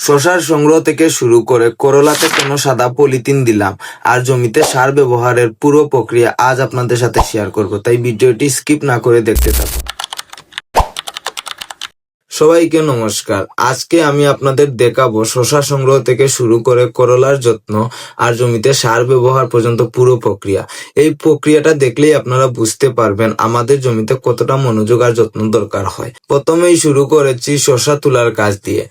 শসার সংগ্রহ থেকে শুরু করে করলাতে কেন সাদা পলিথিন দিলাম আর জমিতে সার ব্যবহারের পুরো প্রক্রিয়া আজ আপনাদের সাথে শেয়ার করব, তাই ভিডিওটি স্কিপ না করে দেখতে থাকুন। সবাইকে নমস্কার। আজকে আমি আপনাদের দেখাবো শসা সংগ্রহ থেকে শুরু করে করলার যত্ন আর জমিতে সার ব্যবহার পর্যন্ত পুরো প্রক্রিয়া। এই প্রক্রিয়াটা দেখলেই আপনারা বুঝতে পারবেন আমাদের জমিতে কতটা মনোযোগ আর যত্ন দরকার হয়। প্রথমেই শুরু করেছি শসা তোলার কাজ দিয়ে।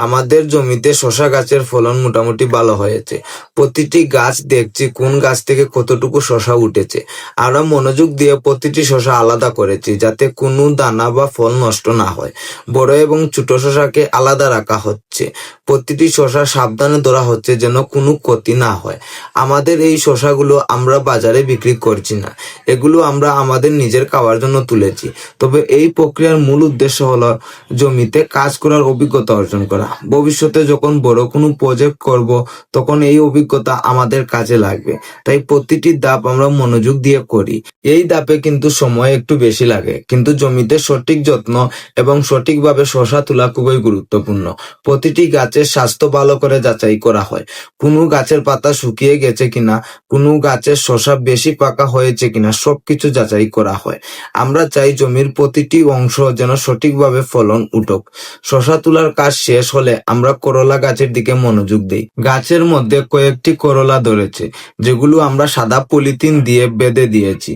আমাদের জমিতে শসা গাছের ফলন মোটামুটি ভালো হয়েছে। প্রতিটি গাছ দেখছি কোন গাছ থেকে কতটুকু শসা উঠেছে। আমরা মনোযোগ দিয়ে প্রতিটি শসা আলাদা করেছি যাতে কোনো দানা বা ফল নষ্ট না হয়। বড় এবং ছোট শসাকে আলাদা রাখা হচ্ছে। প্রতিটি শসা সাবধানে ধরা হচ্ছে যেন কোনো ক্ষতি না হয়। আমাদের এই শসাগুলো আমরা বাজারে বিক্রি করছি না, এগুলো আমরা আমাদের নিজের খাওয়ার জন্য তুলেছি। তবে এই প্রক্রিয়ার মূল উদ্দেশ্য হলো জমিতে কাজ করার অভিজ্ঞতা অর্জন করা। ভবিষ্যতে যখন বড় কোনো প্রজেক্ট করব তখন এই অভিজ্ঞতা আমাদের কাজে লাগবে। তাই প্রতিটি ধাপ আমরা মনোযোগ দিয়ে করি। এই ধাপে কিন্তু সময় একটু বেশি লাগে, কিন্তু জমিতে সঠিক যত্ন এবং সঠিকভাবে শসা তোলা খুবই গুরুত্বপূর্ণ। প্রতিটি গাছের স্বাস্থ্য ভালো করে যাচাই করা হয়। কোনো গাছের পাতা শুকিয়ে গেছে কিনা, কোনো গাছের শসা বেশি পাকা হয়েছে কিনা, সবকিছু যাচাই করা হয়। আমরা চাই জমির প্রতিটি অংশ যেন সঠিকভাবে ফলন উঠুক। শসা তোলার কাজ শেষ হলে আমরা করলা গাছের দিকে মনোযোগ দিই। গাছের মধ্যে কয়েকটি করলা ধরেছে, যেগুলো আমরা সাদা পলিথিন দিয়ে বেঁধে দিয়েছি।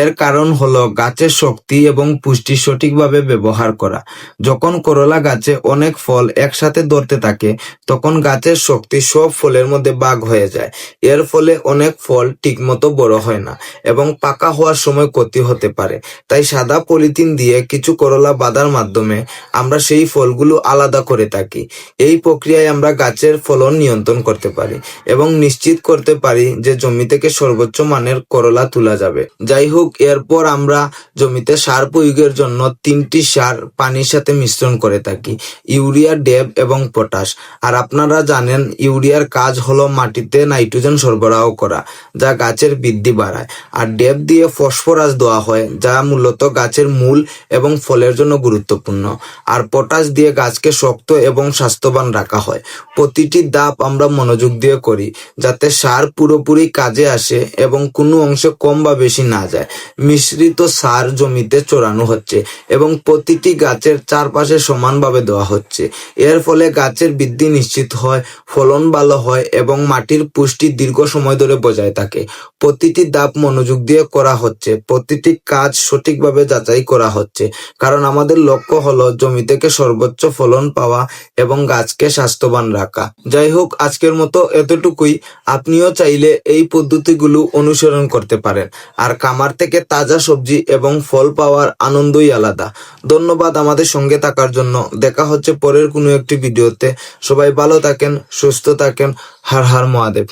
এর কারণ হলো গাছের শক্তি এবং পুষ্টি সঠিকভাবে ব্যবহার করা। যখন করলা গাছে অনেক ফল একসাথে ধরতে থাকে তখন গাছের শক্তি সব ফলের মধ্যে ভাগ হয়ে যায়। এর ফলে অনেক ফল ঠিকমতো বড় হয় না এবং পাকা হওয়ার সময় ক্ষতি হতে পারে। তাই সাদা পলিথিন দিয়ে কিছু করলা বাঁধার মাধ্যমে আমরা সেই ফলগুলো আলাদা করে থাকি। এই প্রক্রিয়ায় আমরা গাছের ফলন নিয়ন্ত্রণ করতে পারি এবং নিশ্চিত করতে পারি যে জমি থেকে সর্বোচ্চ মানের করলা তোলা যাবে। যাই হোক, এরপর আমরা জমিতে সার প্রয়োগের জন্য 3টি সার পানির সাথে মিশ্রণ করে থাকি: ইউরিয়া, ডেপ এবং পটাশ। আর আপনারা জানেন ইউরিয়ার কাজ হলো মাটিতে নাইট্রোজেন সরবরাহ করা, যা গাছের বৃদ্ধি বাড়ায়। আর ডেপ দিয়ে ফসফরাস দেওয়া হয়, যা মূলত গাছের মূল এবং ফলের জন্য গুরুত্বপূর্ণ। আর পটাশ দিয়ে গাছকে শক্ত এবং স্বাস্থ্যবান রাখা হয়। প্রতিটি ধাপ আমরা মনোযোগ দিয়ে করি যাতে সার পুরোপুরি কাজে আসে এবং কোনো অংশে কম বা বেশি না যায়। মিশ্রিত সার জমিতে ছড়ানো হচ্ছে এবং প্রতিটি গাছের চারপাশে সমানভাবে দেওয়া হচ্ছে। এর ফলে গাছের বৃদ্ধি নিশ্চিত হয়, ফলন ভালো হয় এবং মাটির পুষ্টি দীর্ঘ সময় ধরে বজায় থাকে। প্রতিটি ধাপ মনোযোগ দিয়ে করা হচ্ছে, প্রতিটি কাজ সঠিকভাবে যাচাই করা হচ্ছে, কারণ আমাদের লক্ষ্য হলো জমি থেকে সর্বোচ্চ ফলন পাওয়া এবং গাছকে স্বাস্থ্যবান রাখা। যাই হোক, আজকের মতো এতটুকুই। আপনিও চাইলে এই পদ্ধতিগুলো অনুসরণ করতে পারেন। আর খামার থেকে তাজা সবজি এবং ফল পাওয়ার আনন্দই আলাদা। ধন্যবাদ আমাদের সঙ্গে থাকার জন্য। দেখা হচ্ছে পরের কোনো একটি ভিডিওতে। সবাই ভালো থাকেন, সুস্থ থাকেন। হর হর মহাদেব।